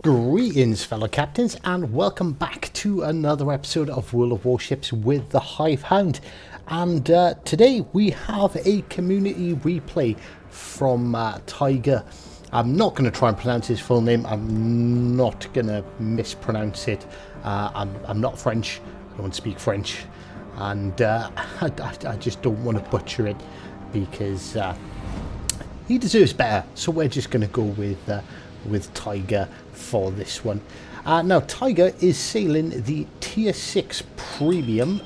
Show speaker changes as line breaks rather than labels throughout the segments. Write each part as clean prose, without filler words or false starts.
Greetings fellow captains, and welcome back to another episode of World of Warships with the Hive Hound. And today we have a community replay from Tigre. I'm not going to try and pronounce his full name. I'm not going to mispronounce it. I'm not French. I don't speak French, and I just don't want to butcher it because he deserves better. So we're just going to go with Tigre for this one. Now Tigre is sailing the tier 6 premium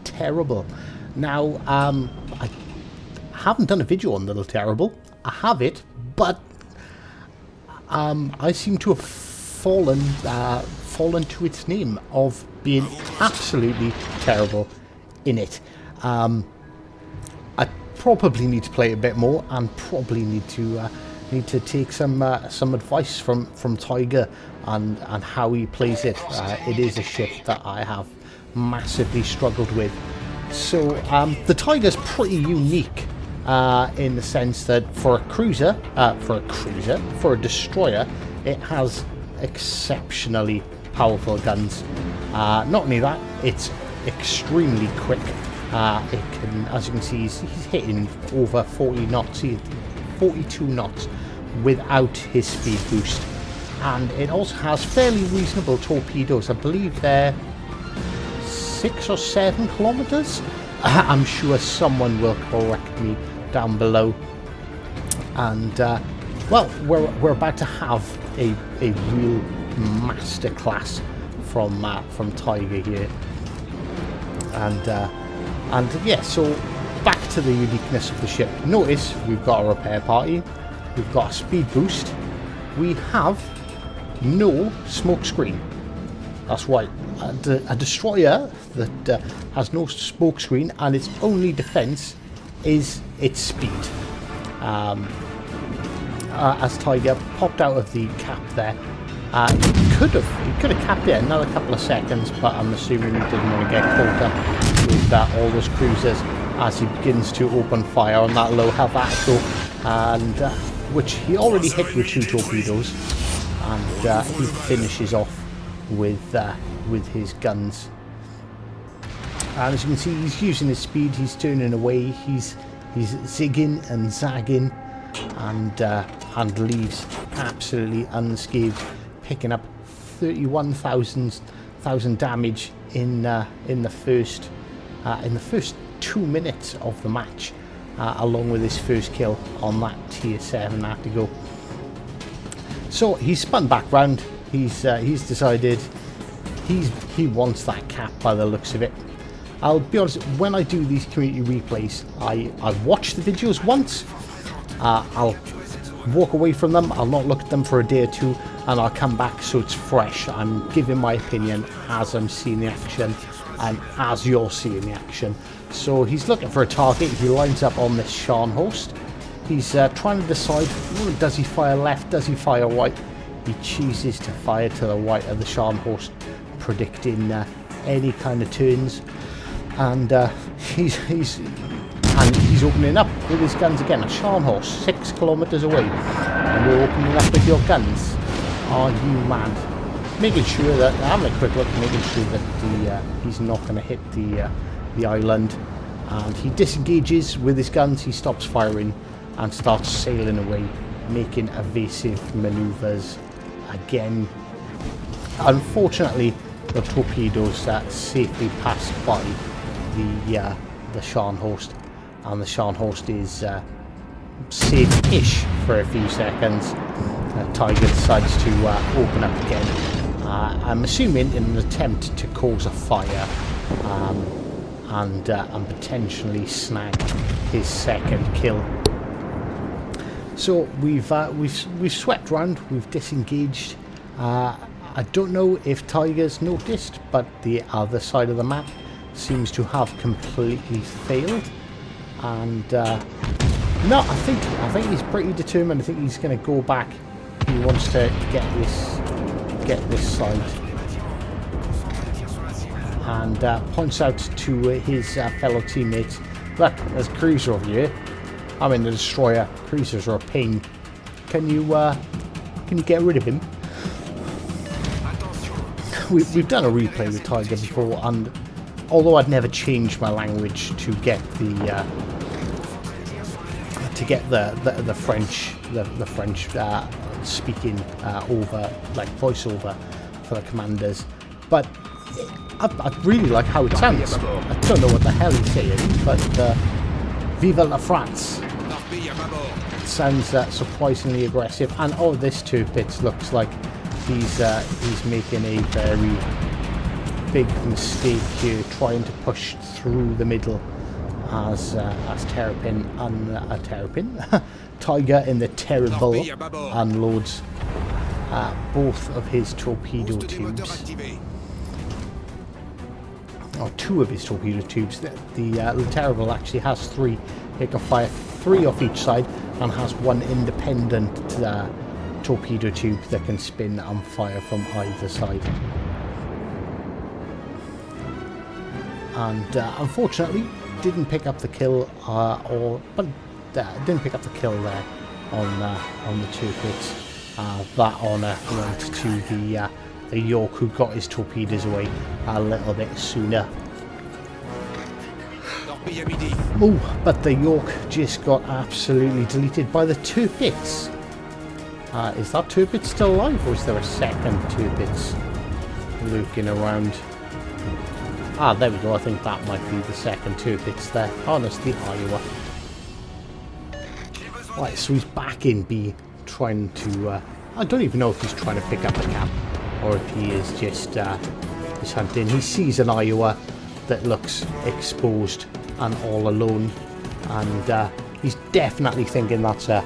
Terrible. Now I haven't done a video on the Terrible. I have it, but I seem to have fallen to its name of being absolutely terrible in it. I probably need to play it a bit more, and probably need to take some advice from Tigre and how he plays it. It is a ship that I have massively struggled with. So the Tigre's pretty unique in the sense that for a destroyer, it has exceptionally powerful guns. Not only that, it's extremely quick. It can, as you can see, he's hitting over 40 knots. 42 knots without his speed boost, and it also has fairly reasonable torpedoes. I believe they're 6 or 7 kilometers. I'm sure someone will correct me down below. And well, we're about to have a real masterclass from Tigre here, and yeah, so back to the uniqueness of the ship. Notice we've got a repair party, we've got a speed boost, we have no smoke screen. That's right, a destroyer that has no smoke screen and its only defense is its speed. As Tigre popped out of the cap there, he could have capped it another couple of seconds, but I'm assuming he didn't want to get caught up with all those cruisers as he begins to open fire on that low health Attico, and which he already hit with 2 torpedoes, and he finishes off with his guns. And as you can see, he's using his speed, he's turning away, he's zigging and zagging, and leaves absolutely unscathed, picking up 31,000 damage in the first 2 minutes of the match, along with his first kill on that tier 7 Attico. So he's spun back round. He's decided he wants that cap by the looks of it. I'll be honest, when I do these community replays, I watch the videos once, I'll walk away from them, I'll not look at them for a day or two, and I'll come back so it's fresh. I'm giving my opinion as I'm seeing the action and as you're seeing the action. So he's looking for a target. He lines up on this Shan host. He's trying to decide, does he fire left, does he fire right? He chooses to fire to the right of the Shan host, predicting any kind of turns, and he's opening up with his guns again. A Shan host 6 kilometers away, and we're opening up with your guns. Are you mad? Making sure that, having a quick look, making sure that he's not going to hit the island, and he disengages with his guns. He stops firing and starts sailing away, making evasive maneuvers again. Unfortunately, the torpedoes safely passed by the Shan host, and the Shan host is safe-ish for a few seconds. Tigre decides to open up again. I'm assuming in an attempt to cause a fire and potentially snag his second kill. So we've swept round, we've disengaged. I don't know if Tigre's noticed, but the other side of the map seems to have completely failed. And no, I think he's pretty determined. I think he's going to go back. He wants to get this side, and points out to his fellow teammates Look, there's a cruiser over here. I mean, the destroyer. Cruisers are a pain. Can you get rid of him? We've done a replay with Tiger before, and although I'd never changed my language to get the French speaking over, like voiceover for the commanders, but I really like how it sounds. I don't know what the hell he's saying, but Vive la France! It sounds surprisingly aggressive, and oh, this Tirpitz looks like he's making a very big mistake here, trying to push through the middle as Tiger in the Terrible unloads both of his torpedo tubes. Or two of his torpedo tubes. The Terrible actually has three. It can fire three off each side and has one independent torpedo tube that can spin and fire from either side. And unfortunately, didn't pick up the kill, didn't pick up the kill there on the Tirpitz. That honour went to the York, who got his torpedoes away a little bit sooner. Oh, but the York just got absolutely deleted by the Tirpitz. Is that Tirpitz still alive, or is there a second Tirpitz lurking around? Ah, there we go. I think that might be the second Tirpitz there. Oh, no, it's the Iowa. Right, so he's back in B, trying to... I don't even know if he's trying to pick up the cap, or if he is just he's hunting. He sees an Iowa that looks exposed and all alone, and he's definitely thinking that's a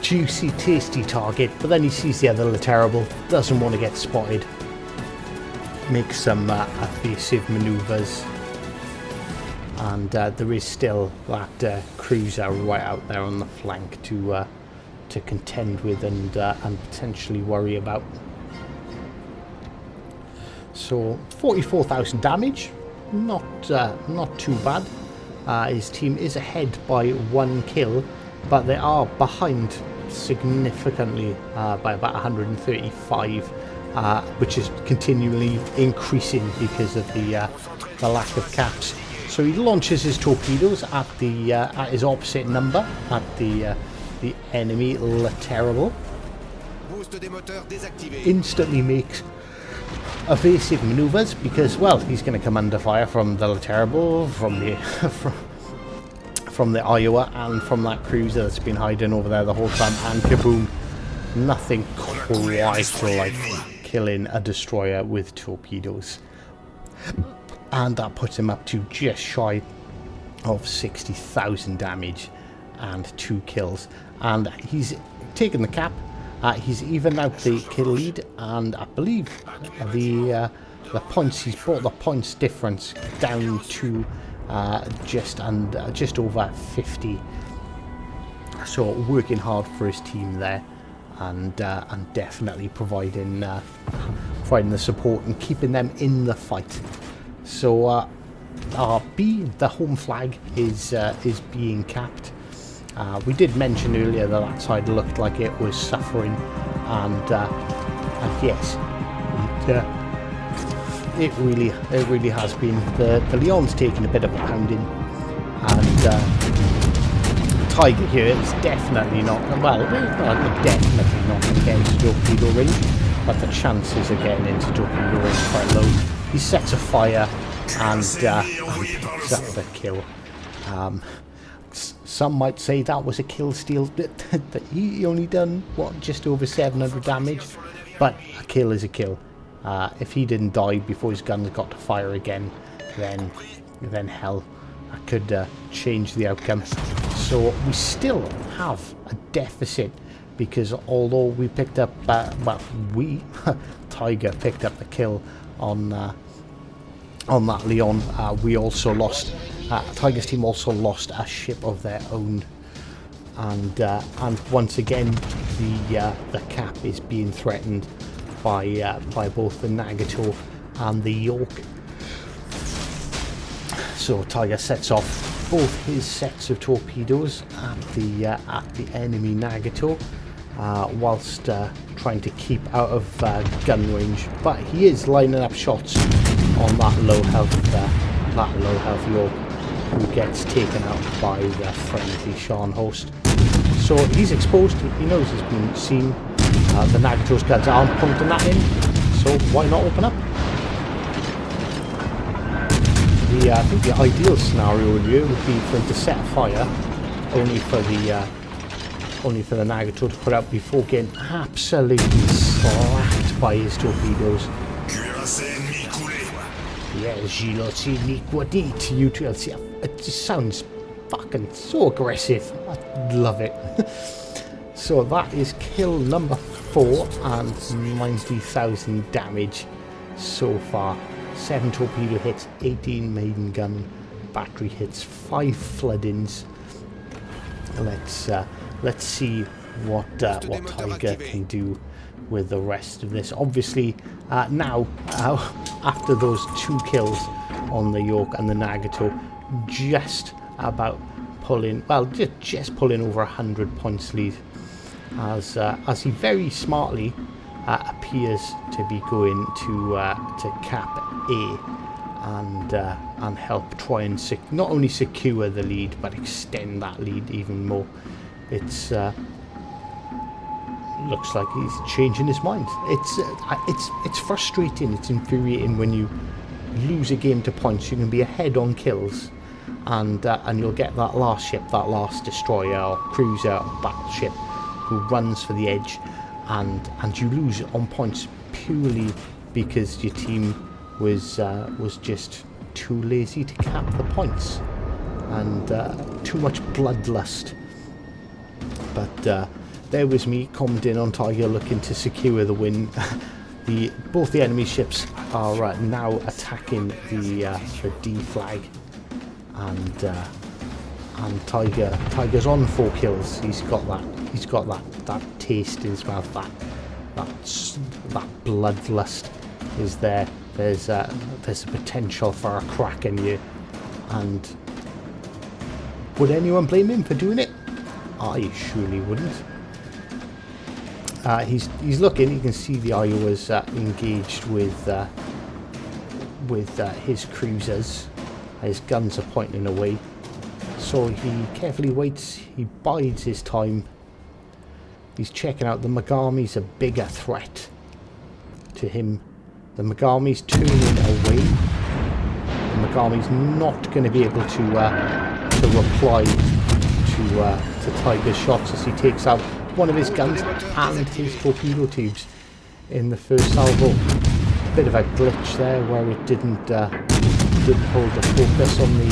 juicy, tasty target. But then he sees the other Terrible, doesn't want to get spotted, makes some evasive manoeuvres, and there is still that cruiser right out there on the flank to contend with and potentially worry about. So 44,000 damage, not too bad. His team is ahead by 1 kill, but they are behind significantly by about 135, which is continually increasing because of the lack of caps. So he launches his torpedoes at his opposite number, at the enemy Terrible. Instantly makes evasive maneuvers because, well, he's going to come under fire from the Terrible, from the from the Iowa, and from that cruiser that's been hiding over there the whole time. And kaboom! Nothing quite like killing a destroyer with torpedoes. And that puts him up to just shy of 60,000 damage and 2 kills. And he's taken the cap. He's even out the kill lead, and I believe the points, he's brought the points difference down to just over 50. So working hard for his team there, and definitely providing the support and keeping them in the fight. So B, the home flag, is being capped. We did mention earlier that side looked like it was suffering, and yes, it really has been. The Leon's taken a bit of a pounding, and Tiger here is definitely not. Well, definitely not going to get into torpedo range, but the chances of getting into torpedo range are quite low. He sets a fire and picks up the kill. Some might say that was a kill steal, that he only done, what, just over 700 damage, but a kill is a kill. If he didn't die before his guns got to fire again, then hell, that could change the outcome. So we still have a deficit, because although we picked up, Tiger picked up the kill on that Leon, we also lost. Tiger's team also lost a ship of their own, and once again the cap is being threatened by both the Nagato and the York. So Tiger sets off both his sets of torpedoes at the enemy Nagato, whilst trying to keep out of gun range. But he is lining up shots on that low health York, who gets taken out by the friendly Sean host. So he's exposed. He knows he's been seen. The Nagato's guns aren't pointing at him, so why not open up? I think the ideal scenario here would be for him to set a fire, only for the Nagato to put out before getting absolutely slapped by his torpedoes. It just sounds fucking so aggressive. I love it. So that is kill number 4 and 90,000 damage so far. 7 torpedo hits, 18 maiden gun battery hits, 5 floodings. Let's see what Tiger can do with the rest of this. Obviously, now after those 2 kills on the York and the Nagato, just about pulling, well, just pulling over 100 points lead, as he very smartly appears to be going to cap A and help try and not only secure the lead but extend that lead even more. It's looks like he's changing his mind. It's frustrating. It's infuriating when you lose a game to points. You can be ahead on kills, and you'll get that last ship, that last destroyer or cruiser or battleship who runs for the edge, and you lose on points purely because your team was just too lazy to cap the points and too much bloodlust. But there was me commenting on Tiger looking to secure the win. Both the enemy ships are now attacking the D flag, and Tiger's on 4 kills. He's got that taste in his mouth. That bloodlust is there. There's a potential for a Kraken here, and would anyone blame him for doing it? I surely wouldn't. He's looking. You can see the Iowa's engaged with his cruisers. His guns are pointing away, so he carefully waits. He bides his time. He's checking out the Megami's a bigger threat to him. The Megami's turning away. The Megami's not going to be able to reply to Tiger's shots as he takes out one of his guns and his torpedo tubes in the first salvo. Bit of a glitch there where it didn't hold the focus on the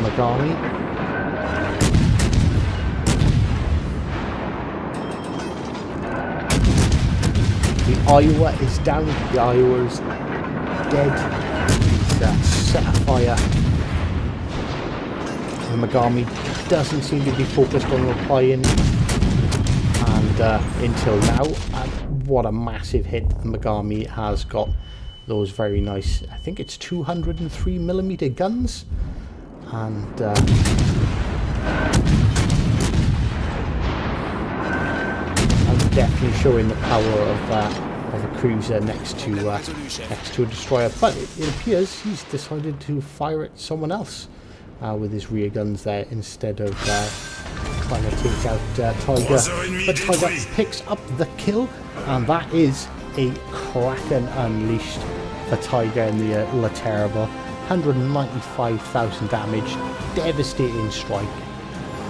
Megami. The Iowa is down. The Iowa is dead. He's set afire. The Megami doesn't seem to be focused on replying, and until now, what a massive hit. The Megami has got those very nice, I think it's 203mm guns, and definitely showing the power of a cruiser next to a destroyer. But it appears he's decided to fire at someone else with his rear guns there instead of trying to take out Tiger. But Tiger picks up the kill, and that is a Kraken unleashed for Tiger in the terable. 195,000 damage, devastating strike,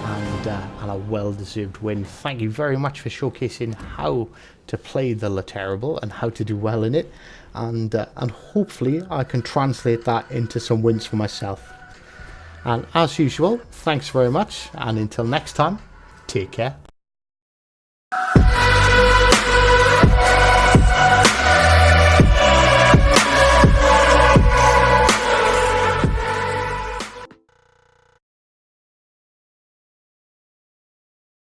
and a well-deserved win. Thank you very much for showcasing how to play the terable and how to do well in it, and hopefully I can translate that into some wins for myself. And as usual, thanks very much, and until next time, take care.